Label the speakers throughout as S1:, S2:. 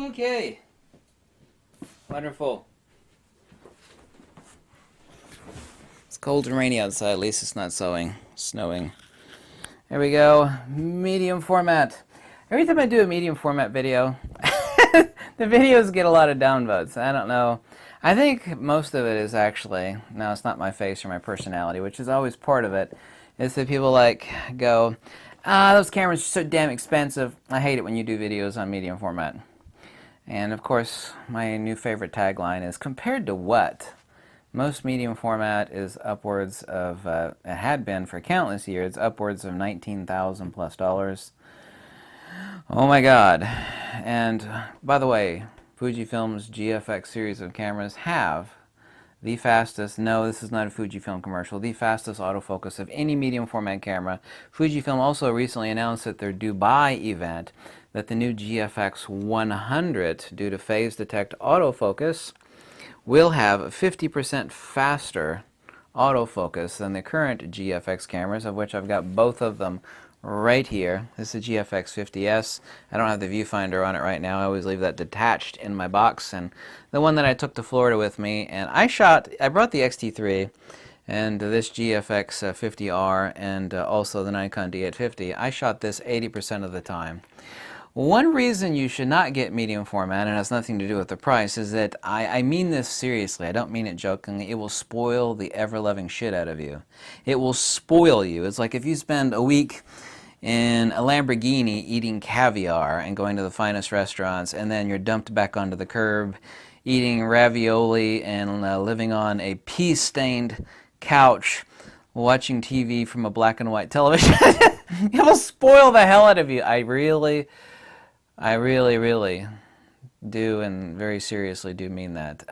S1: Okay. Wonderful. It's cold and rainy outside. At least it's not snowing. There we go. Medium format. Every time I do a medium format video, the videos get a lot of downvotes. I don't know. I think most of it is actually, no, it's not my face or my personality, which is always part of it, is that people like go, those cameras are so damn expensive. I hate it when you do videos on medium format. And of course, my new favorite tagline is, compared to what? Most medium format is upwards of, it had been for countless years, upwards of $19,000 plus. Oh my God. And by the way, Fujifilm's GFX series of cameras have the fastest, no, this is not a Fujifilm commercial, the fastest autofocus of any medium format camera. Fujifilm also recently announced at their Dubai event that the new GFX 100, due to phase detect autofocus, will have 50% faster autofocus than the current GFX cameras, of which I've got both of them right here. This is the GFX 50S. I don't have the viewfinder on it right now. I always leave that detached in my box. And the one that I took to Florida with me, and I brought the X-T3 and this GFX 50R and also the Nikon D850. I shot this 80% of the time. One reason you should not get medium format, and it has nothing to do with the price, is that I mean this seriously. I don't mean it jokingly. It will spoil the ever-loving shit out of you. It will spoil you. It's like if you spend a week in a Lamborghini eating caviar and going to the finest restaurants, and then you're dumped back onto the curb eating ravioli and living on a pea-stained couch watching TV from a black and white television. It will spoil the hell out of you. I really do, and very seriously do mean that.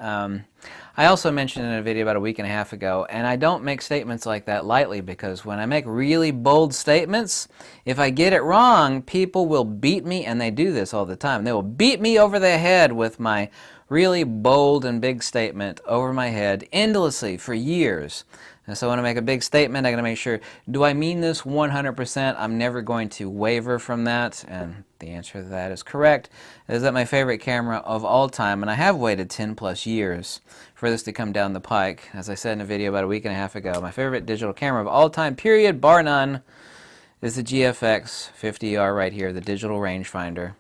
S1: I also mentioned in a video about a week and a half ago, and I don't make statements like that lightly, because when I make really bold statements, if I get it wrong, people will beat me, and they do this all the time. They will beat me over the head with my really bold and big statement over my head endlessly for years. And so when I make a big statement, I got to make sure, do I mean this 100%? I'm never going to waver from that. And the answer to that is correct. Is that my favorite camera of all time, and I have waited 10 plus years for this to come down the pike. As I said in a video about a week and a half ago, my favorite digital camera of all time, period, bar none, is the GFX 50R right here, the digital rangefinder,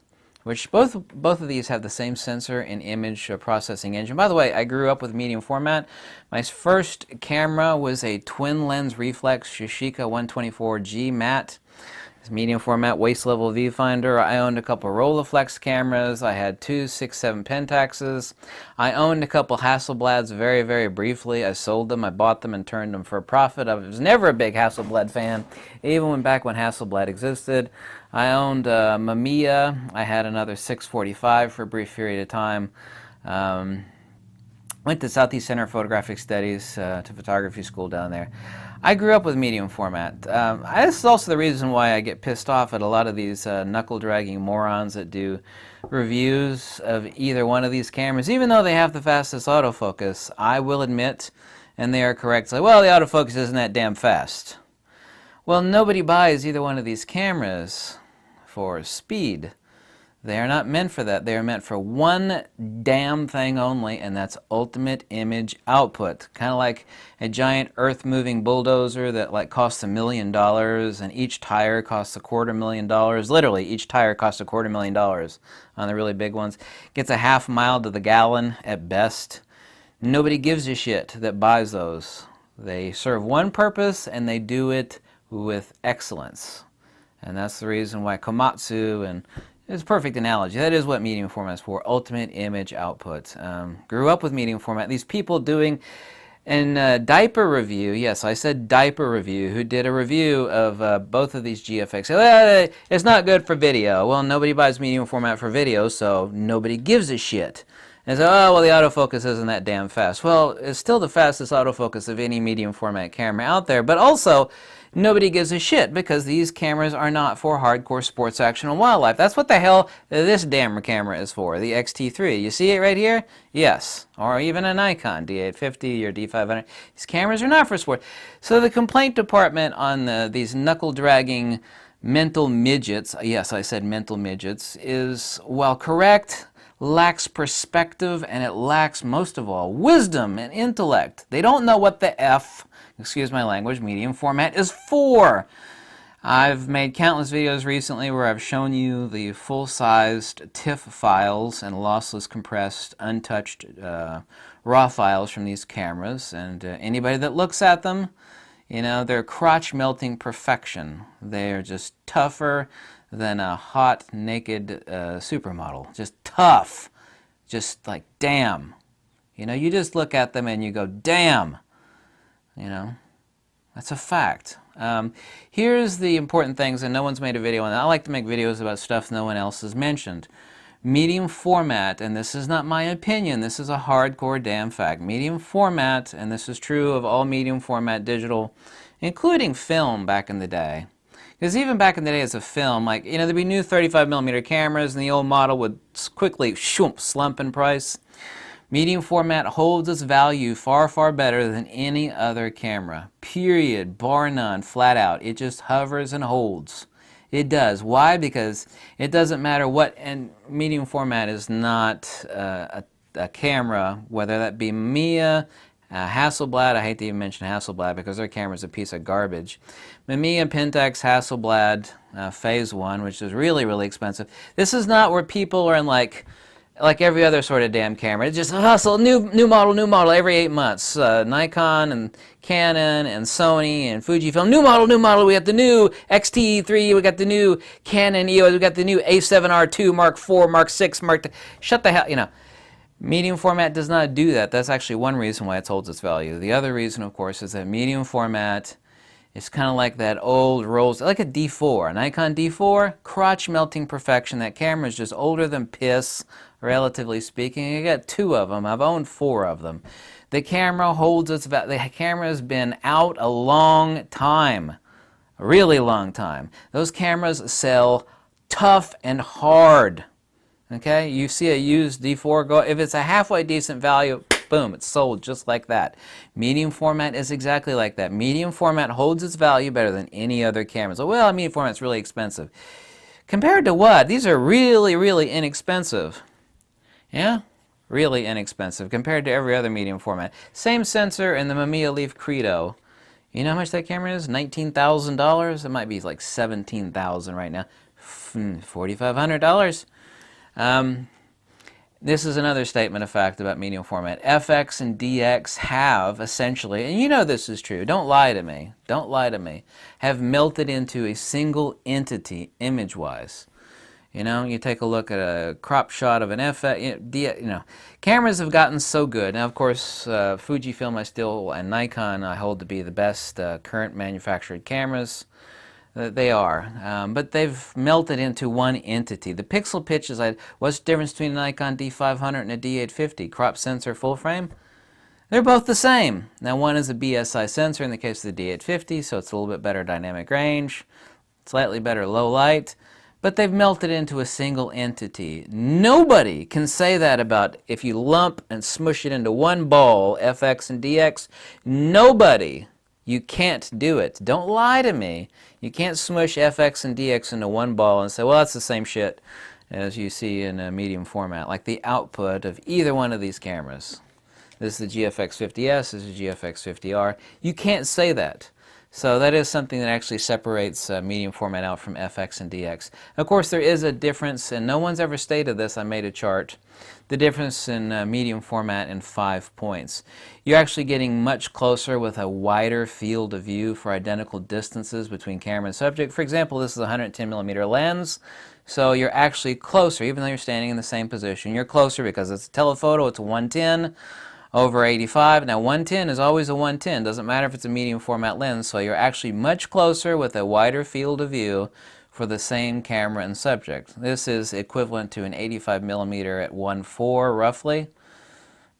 S1: which both of these have the same sensor and image processing engine. By the way, I grew up with medium format. My first camera was a twin lens reflex Yashica 124G matte. It's medium format waist level viewfinder. I owned a couple Rolleiflex cameras. I had two 6.7 Pentaxes. I owned a couple Hasselblads very, very briefly. I sold them, I bought them, and turned them for a profit. I was never a big Hasselblad fan, even back when Hasselblad existed. I owned Mamiya. I had another 645 for a brief period of time. Went to Southeast Center of Photographic Studies, to photography school down there. I grew up with medium format. This is also the reason why I get pissed off at a lot of these knuckle-dragging morons that do reviews of either one of these cameras. Even though they have the fastest autofocus, I will admit, and they are correct, say, well, the autofocus isn't that damn fast. Well, nobody buys either one of these cameras for speed. They are not meant for that. They are meant for one damn thing only, and that's ultimate image output. Kind of like a giant earth-moving bulldozer that costs $1 million, and each tire costs $250,000. Literally, each tire costs $250,000 on the really big ones. Gets a half mile to the gallon at best. Nobody gives a shit that buys those. They serve one purpose, and they do it with excellence. And that's the reason why Komatsu, and it's a perfect analogy. That is what medium format is for, ultimate image output. Grew up with medium format. These people doing a diaper review, yes, I said diaper review, who did a review of both of these GFX. Well, it's not good for video. Well, nobody buys medium format for video, so nobody gives a shit. And so, oh, well, the autofocus isn't that damn fast. Well, it's still the fastest autofocus of any medium format camera out there, but also nobody gives a shit because these cameras are not for hardcore sports action and wildlife. That's what the hell this damn camera is for, the X-T3. You see it right here? Yes. Or even a Nikon D850 or D500. These cameras are not for sport. So the complaint department on these knuckle-dragging mental midgets, yes, I said mental midgets, is, while correct, lacks perspective, and it lacks, most of all, wisdom and intellect. They don't know what the F, excuse my language, medium format is for. I've made countless videos recently where I've shown you the full-sized TIFF files and lossless, compressed, untouched raw files from these cameras, and anybody that looks at them, you know, they're crotch-melting perfection. They're just tougher than a hot, naked supermodel. Just tough. Just like, damn. You know, you just look at them and you go, damn. You know, that's a fact. Here's the important things, and no one's made a video on that. I like to make videos about stuff no one else has mentioned. Medium format, and this is not my opinion, this is a hardcore damn fact. Medium format, and this is true of all medium format digital, including film back in the day. Because even back in the day as a film, like, you know, there'd be new 35mm cameras and the old model would quickly slump in price. Medium format holds its value far, far better than any other camera. Period. Bar none. Flat out. It just hovers and holds. It does. Why? Because it doesn't matter what, and medium format is not a camera, whether that be Mamiya, Hasselblad. I hate to even mention Hasselblad because their camera's a piece of garbage. Mamiya, Pentax, Hasselblad, Phase 1, which is really, really expensive. This is not where people are in like every other sort of damn camera. It's just a hustle, new model every 8 months. Nikon and Canon and Sony and Fujifilm, new model. We got the new X-T3, we got the new Canon EOS, we got the new A7R II, Mark IV, Mark VI, Mark II. Shut the hell, you know. Medium format does not do that. That's actually one reason why it holds its value. The other reason, of course, is that medium format is kind of like that old Rolls, like a D4, a Nikon D4, crotch melting perfection. That camera is just older than piss, relatively speaking. I got 2 of them. I've owned 4 of them. The camera holds its value. The camera has been out a long time, a really long time. Those cameras sell tough and hard. Okay, you see a used D4 go, if it's a halfway decent value, boom, it's sold just like that. Medium format is exactly like that. Medium format holds its value better than any other camera. So, well, medium format's really expensive. Compared to what? These are really, really inexpensive. Yeah, really inexpensive compared to every other medium format. Same sensor in the Mamiya Leaf Credo. You know how much that camera is? $19,000? It might be like $17,000 right now. $4,500. This is another statement of fact about medium format. FX and DX have essentially, and you know this is true, don't lie to me, have melted into a single entity image-wise. You know, you take a look at a crop shot of an FX, cameras have gotten so good. Now, of course, Fujifilm and Nikon I hold to be the best current manufactured cameras. They are, but they've melted into one entity. The pixel pitch is like, what's the difference between a Nikon D500 and a D850? Crop sensor, full frame? They're both the same. Now one is a BSI sensor in the case of the D850, so it's a little bit better dynamic range, slightly better low light, but they've melted into a single entity. Nobody can say that about, if you lump and smush it into one ball, FX and DX, nobody. You can't do it. Don't lie to me. You can't smush FX and DX into one ball and say, well, that's the same shit as you see in a medium format, like the output of either one of these cameras. This is the GFX50S, this is the GFX50R. You can't say that. So that is something that actually separates medium format out from FX and DX. Of course, there is a difference, and no one's ever stated this. I made a chart. The difference in medium format in 5 points. You're actually getting much closer with a wider field of view for identical distances between camera and subject. For example, this is a 110mm lens, so you're actually closer, even though you're standing in the same position. You're closer because it's a telephoto, it's a 110 over 85. Now 110 is always a 110, doesn't matter if it's a medium format lens, so you're actually much closer with a wider field of view for the same camera and subject. This is equivalent to an 85mm at 1.4 roughly,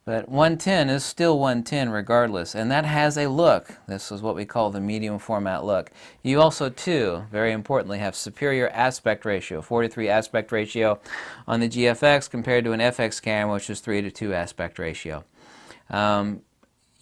S1: but 110 is still 110 regardless, and that has a look. This is what we call the medium format look. You also too, very importantly, have superior aspect ratio, 4:3 aspect ratio on the GFX compared to an FX camera which is 3:2 aspect ratio.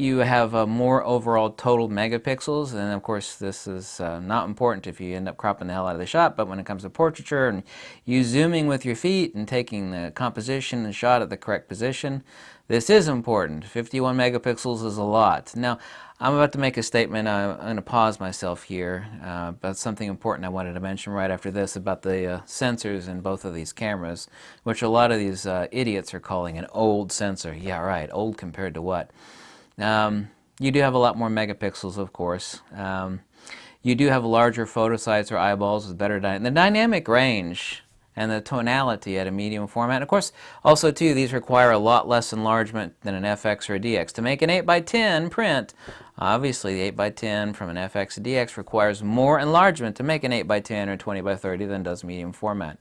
S1: you have more overall total megapixels, and of course this is not important if you end up cropping the hell out of the shot, but when it comes to portraiture and you zooming with your feet and taking the composition and shot at the correct position, this is important. 51 megapixels is a lot. Now, I'm about to make a statement. I'm going to pause myself here about something important I wanted to mention right after this about the sensors in both of these cameras, which a lot of these idiots are calling an old sensor. Yeah, right. Old compared to what? You do have a lot more megapixels, of course. You do have larger photo sites or eyeballs with better the dynamic range and the tonality at a medium format. Of course, also too, these require a lot less enlargement than an FX or a DX. To make an 8x10 print, obviously the 8x10 from an FX to DX requires more enlargement to make an 8x10 or 20x30 than does medium format.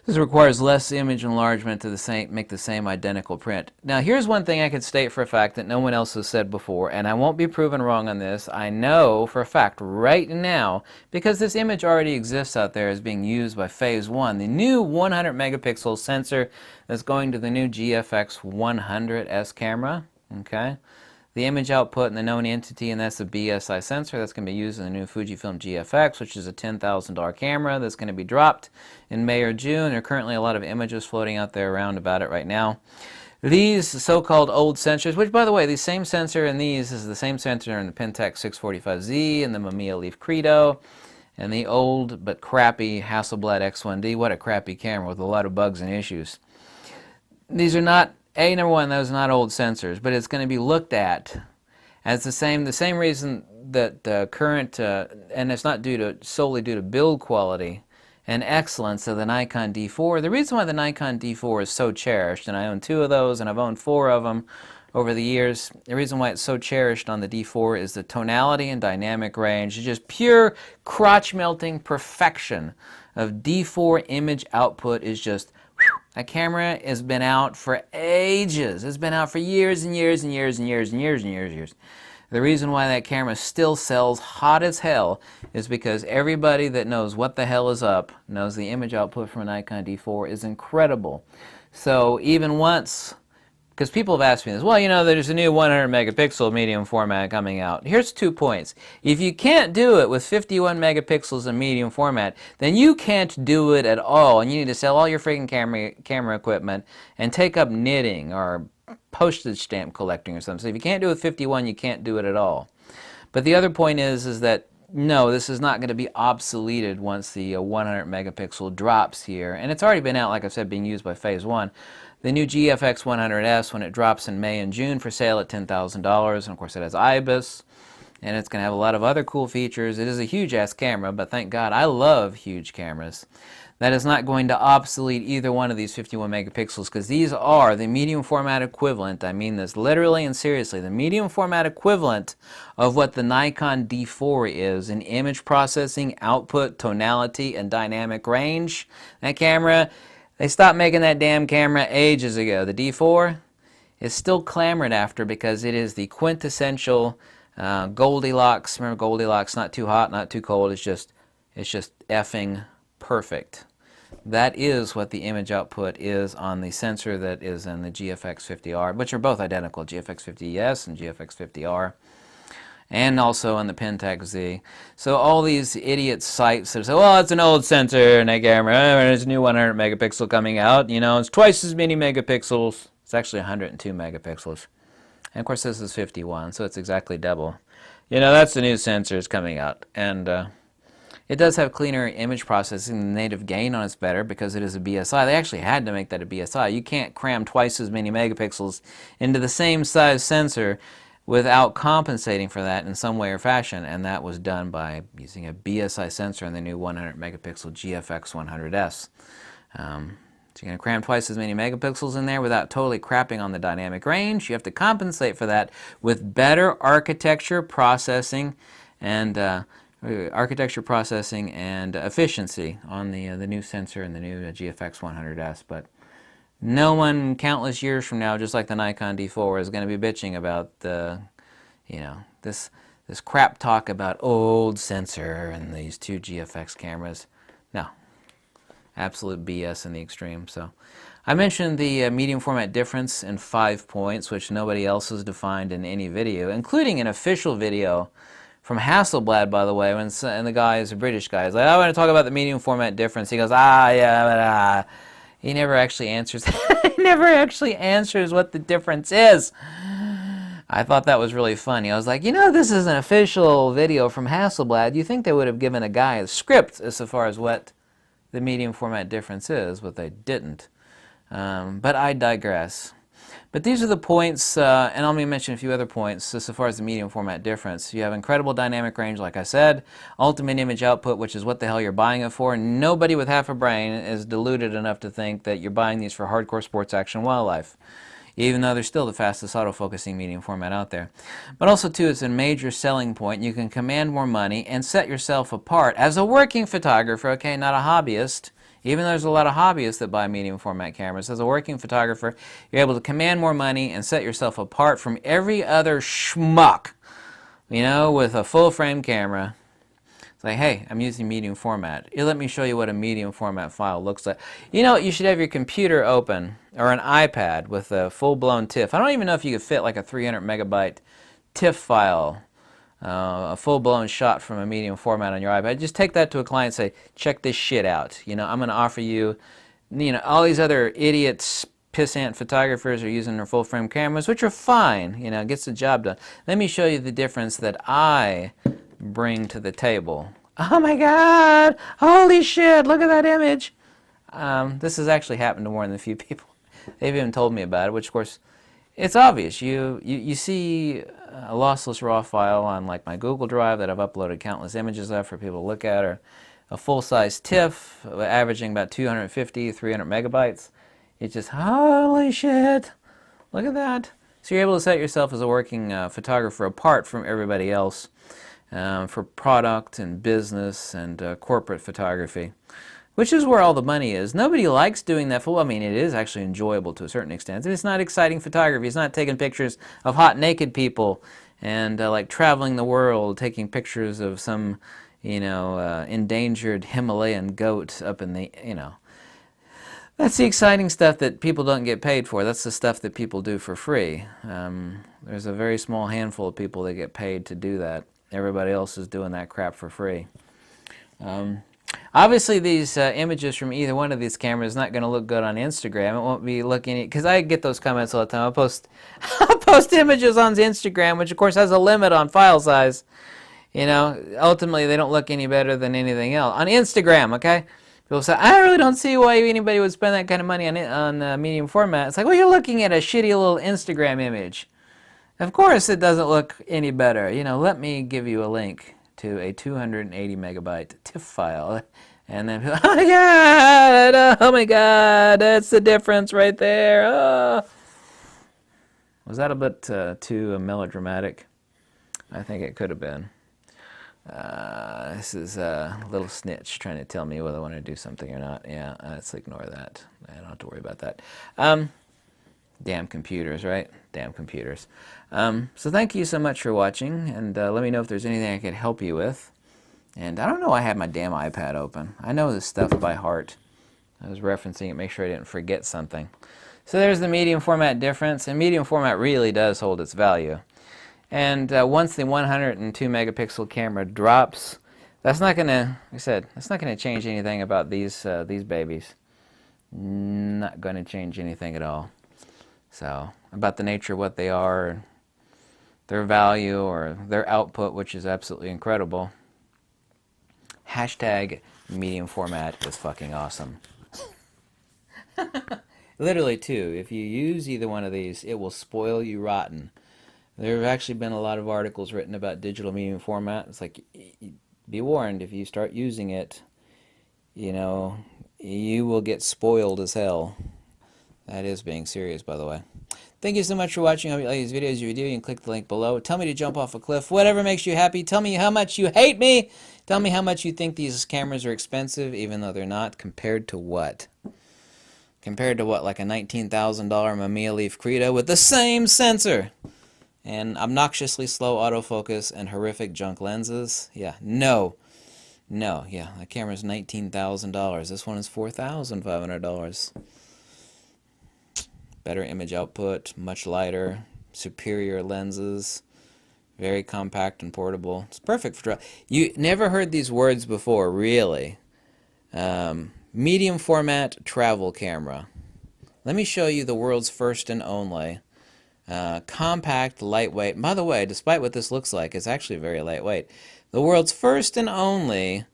S1: This requires less image enlargement to make the same identical print. Now here's one thing I can state for a fact that no one else has said before, and I won't be proven wrong on this. I know for a fact right now, because this image already exists out there as being used by Phase 1, the new 100 megapixel sensor that's going to the new GFX 100S camera. Okay. The image output and the known entity, and that's the BSI sensor that's going to be used in the new Fujifilm GFX, which is a $10,000 camera that's going to be dropped in May or June. There are currently a lot of images floating out there around about it right now. These so-called old sensors, which by the way, the same sensor in these is the same sensor in the Pentax 645Z and the Mamiya Leaf Credo, and the old but crappy Hasselblad X1D. What a crappy camera with a lot of bugs and issues. These are not number one, those are not old sensors, but it's going to be looked at as the same reason that current, and it's not solely due to build quality and excellence of the Nikon D4. The reason why the Nikon D4 is so cherished, and I own 2 of those, and I've owned 4 of them over the years, the reason why it's so cherished on the D4 is the tonality and dynamic range. It's just pure crotch-melting perfection of D4 image output is just. That camera has been out for ages. It's been out for years and years and years and years and years and years and years. The reason why that camera still sells hot as hell is because everybody that knows what the hell is up knows the image output from a Nikon D4 is incredible. So even once, because people have asked me this, well, you know, there's a new 100 megapixel medium format coming out. Here's 2 points. If you can't do it with 51 megapixels in medium format, then you can't do it at all, and you need to sell all your freaking camera equipment and take up knitting or postage stamp collecting or something. So if you can't do it with 51, you can't do it at all. But the other point is that no, this is not going to be obsoleted once the 100 megapixel drops here, and it's already been out, like I said, being used by Phase 1. The new GFX 100S, when it drops in May and June for sale at $10,000, and of course it has IBIS, and it's going to have a lot of other cool features. It is a huge-ass camera, but thank God, I love huge cameras. That is not going to obsolete either one of these 51 megapixels, because these are the medium format equivalent, I mean this literally and seriously, the medium format equivalent of what the Nikon D4 is in image processing, output, tonality, and dynamic range. That camera, they stopped making that damn camera ages ago. The D4 is still clamored after because it is the quintessential Goldilocks. Remember Goldilocks, not too hot, not too cold. It's just effing perfect. That is what the image output is on the sensor that is in the GFX 50R, which are both identical, GFX 50ES and GFX 50R. And also on the Pentax Z. So all these idiot sites that say, well, it's an old sensor and a camera, there's a new 100 megapixel coming out, you know, it's twice as many megapixels. It's actually 102 megapixels. And of course this is 51, so it's exactly double. You know, that's the new sensors coming out. And it does have cleaner image processing. The native gain on it's better because it is a BSI. They actually had to make that a BSI. You can't cram twice as many megapixels into the same size sensor without compensating for that in some way or fashion, and that was done by using a BSI sensor in the new 100 megapixel GFX 100S. So you're going to cram twice as many megapixels in there without totally crapping on the dynamic range. You have to compensate for that with better architecture processing and efficiency on the new sensor and the new GFX 100S. But no one countless years from now, just like the Nikon D4, is going to be bitching about this crap talk about old sensor and these 2 GFX cameras. No. absolute BS in the extreme. So I mentioned the medium format difference in 5 points, which nobody else has defined in any video, including an official video from Hasselblad, by the way, and the guy is a British guy. He's like, I want to talk about the medium format difference. He goes, yeah, but, he never actually answers. He never actually answers what the difference is. I thought that was really funny. I was like, this is an official video from Hasselblad. You think they would have given a guy a script as far as what the medium format difference is, but they didn't. But I digress. But these are the points, and let me mention a few other points as far as the medium format difference. You have incredible dynamic range, like I said, ultimate image output, which is what the hell you're buying it for. Nobody with half a brain is deluded enough to think that you're buying these for hardcore sports action wildlife, even though they're still the fastest autofocusing medium format out there. But also, too, it's a major selling point. You can command more money and set yourself apart as a working photographer, okay, not a hobbyist. Even though there's a lot of hobbyists that buy medium format cameras, as a working photographer, you're able to command more money and set yourself apart from every other schmuck, with a full frame camera. It's like, hey, I'm using medium format. Let me show you what a medium format file looks like. You should have your computer open, or an iPad with a full-blown TIFF. I don't even know if you could fit like a 300 megabyte TIFF file, a full-blown shot from a medium format on your iPad. Just take that to a client and say, check this shit out. I'm going to offer you, all these other idiots, pissant photographers are using their full-frame cameras, which are fine, gets the job done. Let me show you the difference that I bring to the table. Oh my God! Holy shit! Look at that image! This has actually happened to more than a few people. They've even told me about it, which of course, it's obvious. You see a lossless RAW file on like my Google Drive that I've uploaded countless images of for people to look at, or a full-size TIFF averaging about 250, 300 megabytes. It's just, holy shit, look at that. So you're able to set yourself as a working photographer apart from everybody else for product and business and corporate photography, which is where all the money is. Nobody likes doing that. It is actually enjoyable to a certain extent. It's not exciting photography. It's not taking pictures of hot naked people and like traveling the world, taking pictures of some, endangered Himalayan goat up in the, That's the exciting stuff that people don't get paid for. That's the stuff that people do for free. There's a very small handful of people that get paid to do that. Everybody else is doing that crap for free. Obviously, these images from either one of these cameras is not going to look good on Instagram. It won't be looking, because I get those comments all the time. I'll post images on Instagram, which of course has a limit on file size. Ultimately they don't look any better than anything else on Instagram. Okay, people say, I really don't see why anybody would spend that kind of money on medium format. It's like, well, you're looking at a shitty little Instagram image. Of course, it doesn't look any better. Let me give you a link to a 280 megabyte TIFF file, and then people, oh my God, that's the difference right there. Oh. Was that a bit too melodramatic? I think it could have been. This is a little snitch trying to tell me whether I want to do something or not. Yeah, let's ignore that. I don't have to worry about that. Damn computers, right? Damn computers. So thank you so much for watching, and let me know if there's anything I could help you with. And I don't know, I had my damn iPad open. I know this stuff by heart. I was referencing it, make sure I didn't forget something. So there's the medium format difference, and medium format really does hold its value. And once the 102 megapixel camera drops, that's not going to, like I said, that's not going to change anything about these babies. Not going to change anything at all. So, about the nature of what they are, their value, or their output, which is absolutely incredible. Hashtag medium format is fucking awesome. Literally, too, if you use either one of these, it will spoil you rotten. There have actually been a lot of articles written about digital medium format. It's like, be warned, if you start using it, you will get spoiled as hell. That is being serious, by the way. Thank you so much for watching. I hope you like these videos. If you do, you can click the link below. Tell me to jump off a cliff. Whatever makes you happy. Tell me how much you hate me. Tell me how much you think these cameras are expensive, even though they're not. Compared to what? Compared to what? Like a $19,000 Mamiya Leaf Credo with the same sensor and obnoxiously slow autofocus and horrific junk lenses? Yeah, no. No, yeah, that camera's $19,000. This one is $4,500. Better image output, much lighter, superior lenses, very compact and portable. It's perfect for travel. You never heard these words before, really. Medium format travel camera. Let me show you the world's first and only compact, lightweight. By the way, despite what this looks like, it's actually very lightweight. The world's first and only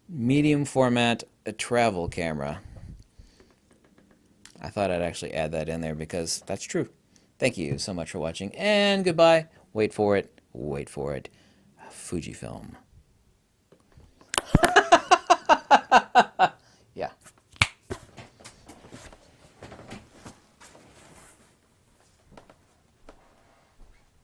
S1: medium format travel camera. I thought I'd actually add that in there because that's true. Thank you so much for watching, and goodbye. Wait for it. Wait for it. Fujifilm.